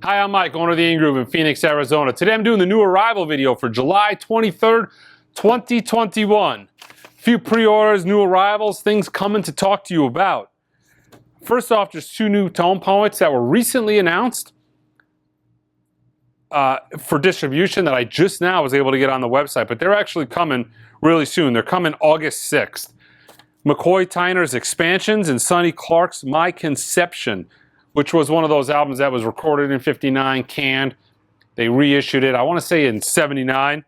Hi, I'm Mike, owner of the In-Groove in Phoenix, Arizona. Today I'm doing the new arrival video for July 23rd, 2021. Few pre-orders, new arrivals, things coming to talk to you about. First off, just two new tone poets that were recently announced for distribution that I just now was able to get on the website, but they're actually coming really soon. They're coming August 6th. McCoy Tyner's Expansions and Sonny Clark's My Conception, which was one of those albums that was recorded in '59, canned. They reissued it, I want to say in '79,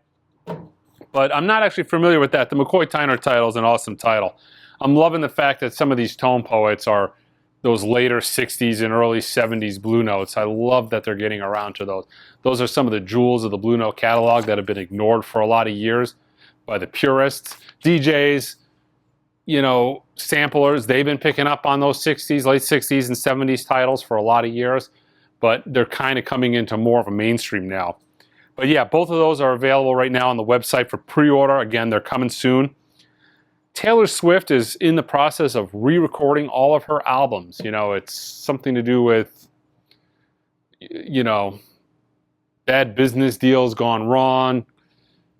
but I'm not actually familiar with that. The McCoy Tyner title is an awesome title. I'm loving the fact that some of these tone poets are those later 60s and early 70s Blue Notes. I love that they're getting around to those. Those are some of the jewels of the Blue Note catalog that have been ignored for a lot of years by the purists, DJs, you know, samplers. They've been picking up on those 60s, late 60s and 70s titles for a lot of years, but they're kind of coming into more of a mainstream now. But yeah, both of those are available right now on the website for pre-order. Again, they're coming soon. Taylor Swift is in the process of re-recording all of her albums. You know, it's something to do with, you know, bad business deals gone wrong.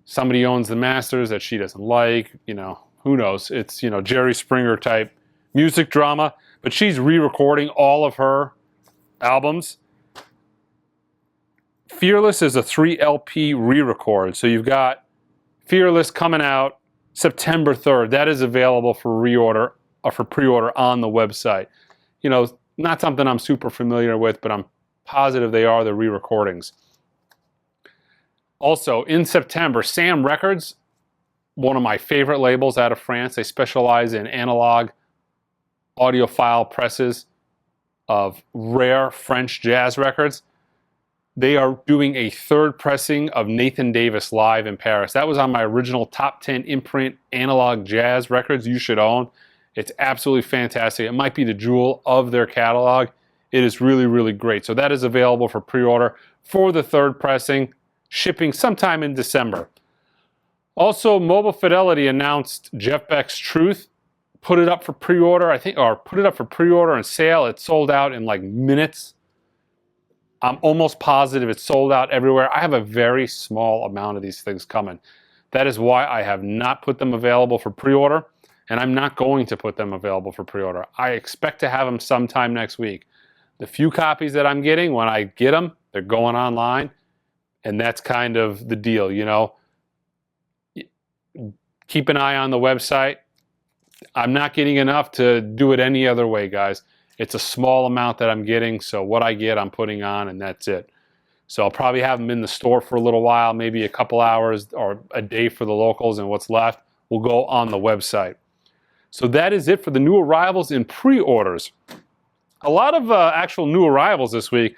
Somebody owns the masters that she doesn't like, you know. Who knows? It's, you know, Jerry Springer type music drama, but she's re-recording all of her albums. Fearless is a 3 LP re-record. So you've got Fearless coming out September 3rd. That is available for reorder or for pre-order on the website. You know, not something I'm super familiar with, but I'm positive they are the re-recordings. Also, in September, Sam Records, one of my favorite labels out of France. They specialize in analog audiophile presses of rare French jazz records. They are doing a third pressing of Nathan Davis live in Paris. That was on my original top 10 imprint analog jazz records you should own. It's absolutely fantastic. It might be the jewel of their catalog. It is really, really great. So that is available for pre-order for the third pressing, shipping sometime in December. Also, Mobile Fidelity announced Jeff Beck's Truth, put it up for pre-order, I think, or put it up for pre-order and sale. It sold out in like minutes. I'm almost positive it's sold out everywhere. I have a very small amount of these things coming. That is why I have not put them available for pre-order, and I'm not going to put them available for pre-order. I expect to have them sometime next week. The few copies that I'm getting, when I get them, they're going online, and that's kind of the deal, you know. Keep an eye on the website. I'm not getting enough to do it any other way, guys. It's a small amount that I'm getting, so what I get, I'm putting on, and that's it. So I'll probably have them in the store for a little while, maybe a couple hours or a day for the locals, and what's left will go on the website. So that is it for the new arrivals and pre-orders. A lot of actual new arrivals this week.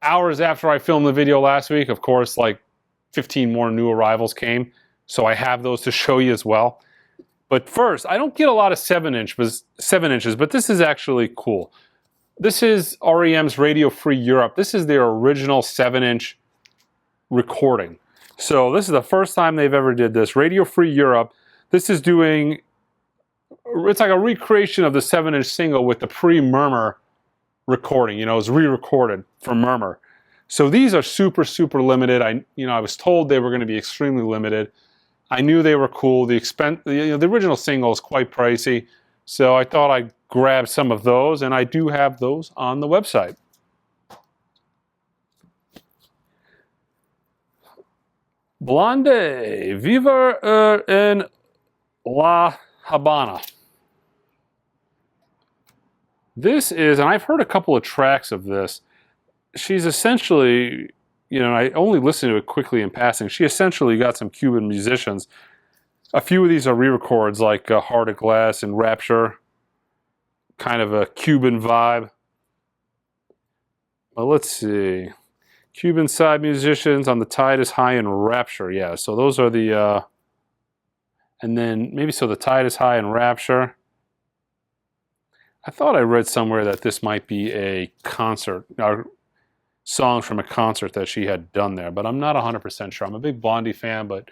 Hours after I filmed the video last week, of course, like 15 more new arrivals came. So I have those to show you as well. But first, I don't get a lot of 7 inches, but this is actually cool. This is R.E.M's Radio Free Europe. This is their original 7-inch recording. So this is the first time they've ever did this. Radio Free Europe. This is doing, it's like a recreation of the 7-inch single with the pre-Murmur recording. You know, it's re-recorded for Murmur. So these are super, super limited. I was told they were going to be extremely limited. I knew they were cool. The original single is quite pricey, so I thought I'd grab some of those, and I do have those on the website. Blondie, Viva en La Habana. This is, and I've heard a couple of tracks of this. She's essentially, you know, I only listened to it quickly in passing. She essentially got some Cuban musicians. A few of these are re-records like Heart of Glass and Rapture. Kind of a Cuban vibe. Well, let's see. Cuban side musicians on The Tide is High and Rapture. Yeah, so those are the... and then maybe so The Tide is High and Rapture. I thought I read somewhere that this might be a concert. Songs from a concert that she had done there, but I'm not 100% sure. I'm a big Blondie fan, but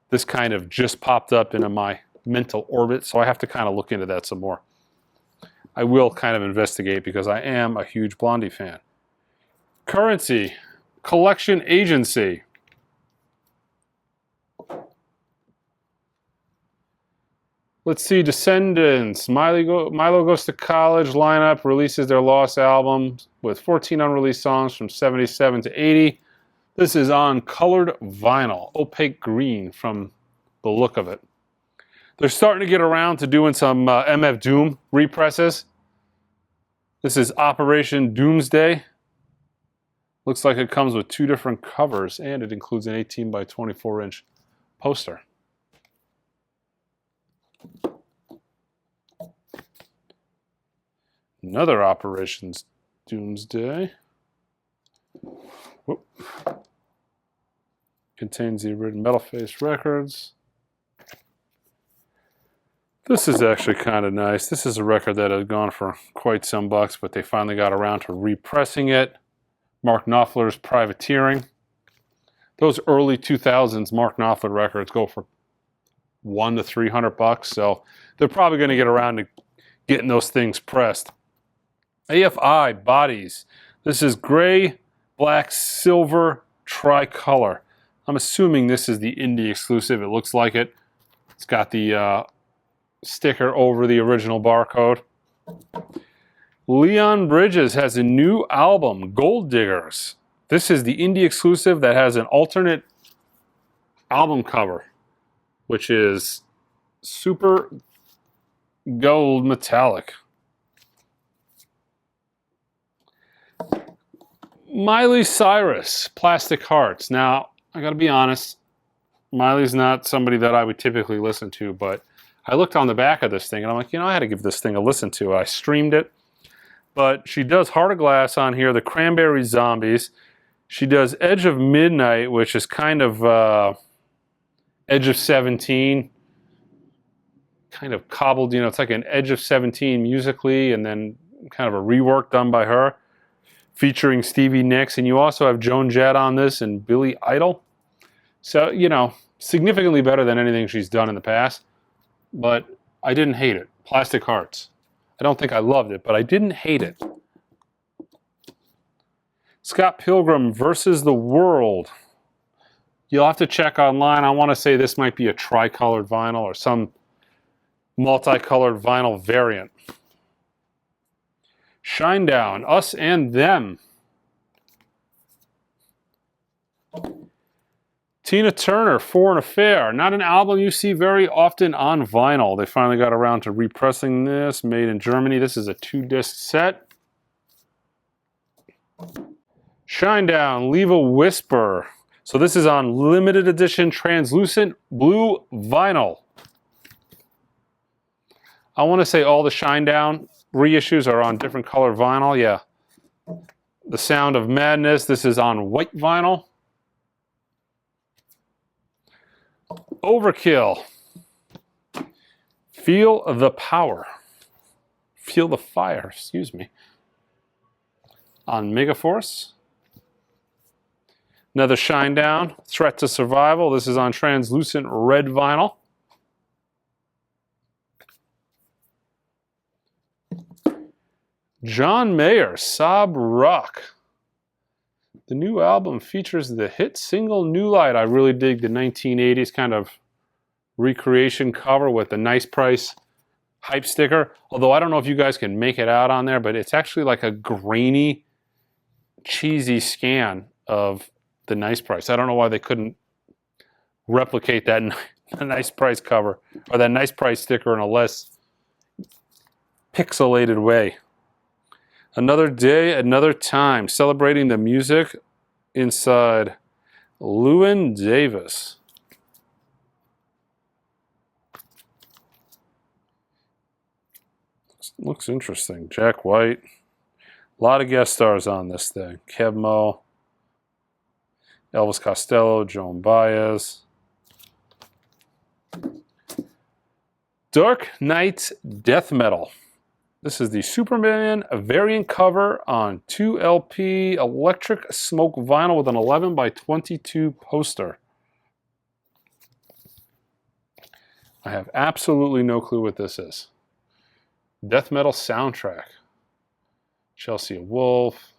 this kind of just popped up into my mental orbit, so I have to kind of look into that some more. I will kind of investigate because I am a huge Blondie fan. Currency, Collection Agency. Let's see, Descendents, Milo Goes to College lineup releases their Lost album with 14 unreleased songs from 77 to 80. This is on colored vinyl, opaque green from the look of it. They're starting to get around to doing some MF Doom represses. This is Operation Doomsday. Looks like it comes with 2 different covers, and it includes an 18 by 24 inch poster. Another Operations Doomsday. Whoop. Contains the original Metal Face records. This is actually kind of nice. This is a record that had gone for quite some bucks, but they finally got around to repressing it. Mark Knopfler's Privateering. Those early 2000s Mark Knopfler records go for $100 to $300, so they're probably going to get around to getting those things pressed. AFI Bodies. This is gray, black, silver, tricolor. I'm assuming this is the indie exclusive. It looks like it. It's got the sticker over the original barcode. Leon Bridges has a new album, Gold Diggers. This is the indie exclusive that has an alternate album cover, which is super gold metallic. Miley Cyrus, Plastic Hearts. Now, I gotta be honest, Miley's not somebody that I would typically listen to, but I looked on the back of this thing and I'm like, you know, I had to give this thing a listen to. I streamed it, but she does Heart of Glass on here, the Cranberry Zombies. She does Edge of Midnight, which is kind of Edge of 17, kind of cobbled, you know, it's like an Edge of 17 musically, and then kind of a rework done by her, featuring Stevie Nicks. And you also have Joan Jett on this and Billy Idol. So, you know, significantly better than anything she's done in the past. But I didn't hate it. Plastic Hearts. I don't think I loved it, but I didn't hate it. Scott Pilgrim versus the World. You'll have to check online. I want to say this might be a tricolored vinyl or some multicolored vinyl variant. Shinedown, Us and Them. Tina Turner, Foreign Affair. Not an album you see very often on vinyl. They finally got around to repressing this, made in Germany. This is a 2-disc set. Shinedown, Leave a Whisper. So this is on limited edition translucent blue vinyl. I want to say all the Shinedown reissues are on different color vinyl. Yeah. The Sound of Madness. This is on white vinyl. Overkill. Feel the Power. Feel the Fire, excuse me. On Megaforce. Another Shinedown, Threat to Survival. This is on translucent red vinyl. John Mayer, Sob Rock. The new album features the hit single New Light. I really dig the 1980s kind of recreation cover with the Nice Price hype sticker. Although I don't know if you guys can make it out on there, but it's actually like a grainy, cheesy scan of the Nice Price. I don't know why they couldn't replicate that Nice Price cover or that Nice Price sticker in a less pixelated way. Another Day, Another Time, celebrating the music inside Llewyn Davis. Looks interesting. Jack White. A lot of guest stars on this thing. Kev Mo, Elvis Costello, Joan Baez. Dark Knight Death Metal. This is the Superman variant cover on 2LP electric smoke vinyl with an 11 by 22 poster. I have absolutely no clue what this is. Death metal soundtrack. Chelsea Wolfe,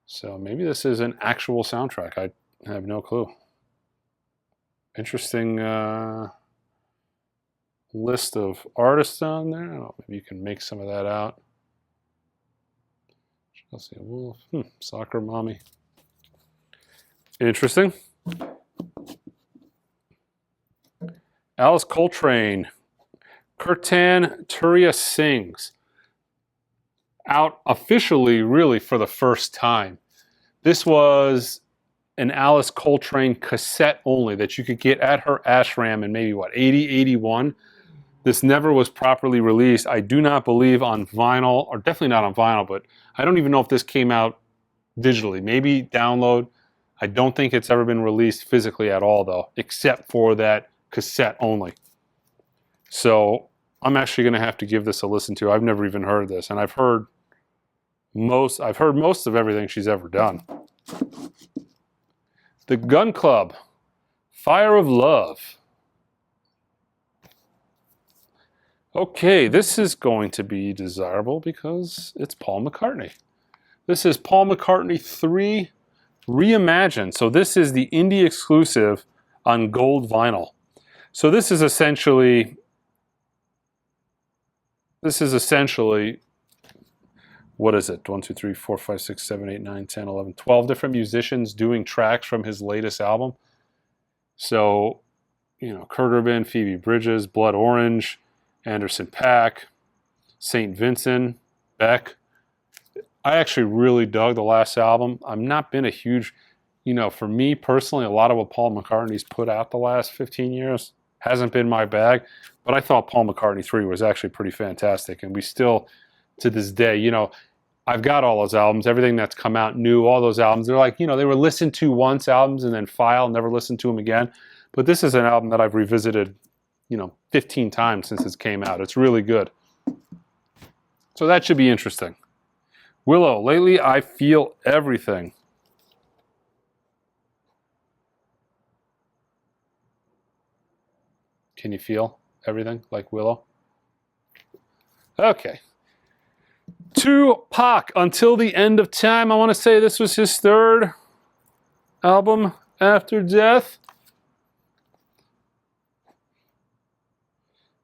So maybe this is an actual soundtrack. I have no clue. Interesting list of artists on there. Oh, maybe you can make some of that out. Chelsea Wolf, Soccer Mommy. Interesting. Alice Coltrane, Kirtan Turiya Sings. Out officially, really, for the first time. This was an Alice Coltrane cassette only that you could get at her ashram in maybe, what, 80, 81? This never was properly released. I do not believe on vinyl, or definitely not on vinyl, but I don't even know if this came out digitally. Maybe download. I don't think it's ever been released physically at all, though, except for that cassette only. So I'm actually going to have to give this a listen to. I've never even heard this, and I've heard most of everything she's ever done. The Gun Club, Fire of Love. Okay, this is going to be desirable because it's Paul McCartney. This is Paul McCartney 3 Reimagined. So this is the indie exclusive on gold vinyl. So this is essentially, what is it? 1, 2, 3, 4, 5, 6, 7, 8, 9, 10, 11, 12 different musicians doing tracks from his latest album. So, you know, Kurt Cobain, Phoebe Bridgers, Blood Orange, Anderson .Paak, St. Vincent, Beck. I actually really dug the last album. I've not been a huge, you know, for me personally, a lot of what Paul McCartney's put out the last 15 years hasn't been my bag, but I thought Paul McCartney 3 was actually pretty fantastic, and we still, to this day, you know, I've got all those albums, everything that's come out new, all those albums, they're like, you know, they were listened to once albums and then file, never listened to them again, but this is an album that I've revisited, you know, 15 times since it came out. It's really good. So that should be interesting. Willow, Lately I Feel Everything. Can you feel everything like Willow? Okay. Tupac, Until the End of Time. I want to say this was his third album after death.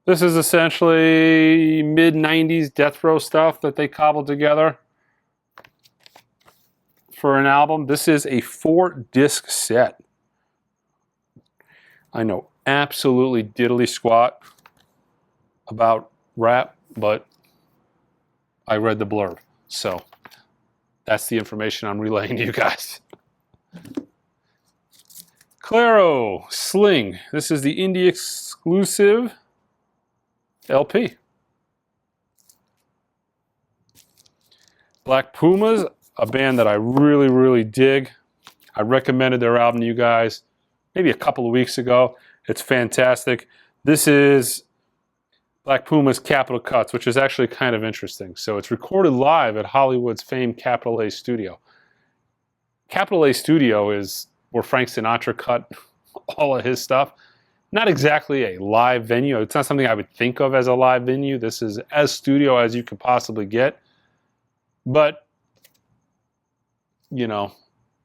This is essentially mid-90s death row stuff that they cobbled together for an album. This is a 4-disc set. I know absolutely diddly squat about rap, but I read the blurb, so that's the information I'm relaying to you guys. Claro, Sling. This is the indie exclusive LP. Black Pumas, a band that I really, really dig. I recommended their album to you guys maybe a couple of weeks ago. It's fantastic. This is Black Pumas Capitol Cuts, which is actually kind of interesting. So it's recorded live at Hollywood's famed Capitol A Studio. Capitol A Studio is where Frank Sinatra cut all of his stuff. Not exactly a live venue. It's not something I would think of as a live venue. This is as studio as you could possibly get. But, you know,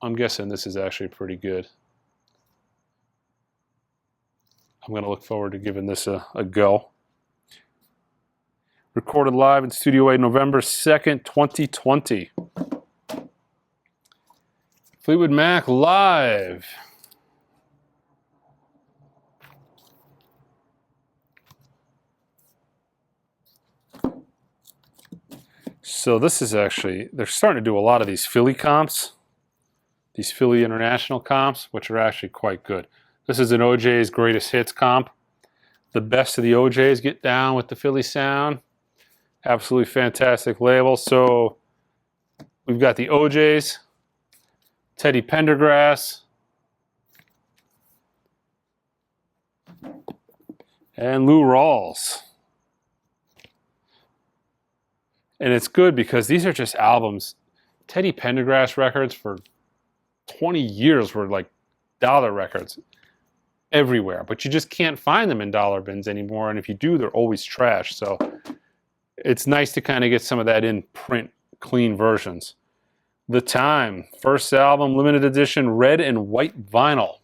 I'm guessing this is actually pretty good. I'm going to look forward to giving this a go. Recorded live in Studio A November 2nd, 2020. Fleetwood Mac live. So this is actually, they're starting to do a lot of these Philly comps, these Philly International comps, which are actually quite good. This is an OJ's Greatest Hits comp. The best of the OJ's get down with the Philly sound. Absolutely fantastic label. So we've got the OJ's, Teddy Pendergrass, and Lou Rawls. And it's good because these are just albums. Teddy Pendergrass records for 20 years were like dollar records everywhere, but you just can't find them in dollar bins anymore. And if you do, they're always trash. So it's nice to kind of get some of that in print, clean versions. The Time. First album, limited edition, red and white vinyl.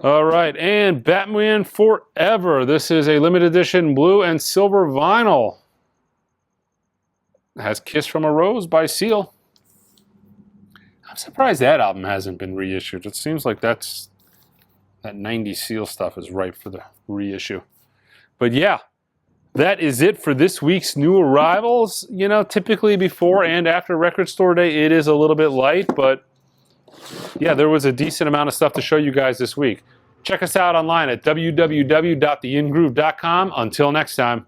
All right, and Batman Forever. This is a limited edition blue and silver vinyl. It has Kiss from a Rose by Seal. I'm surprised that album hasn't been reissued. It seems like that 90s Seal stuff is ripe for the reissue. But yeah, that is it for this week's new arrivals. You know, typically before and after Record Store Day, it is a little bit light, but yeah, there was a decent amount of stuff to show you guys this week. Check us out online at www.theingroove.com. Until next time.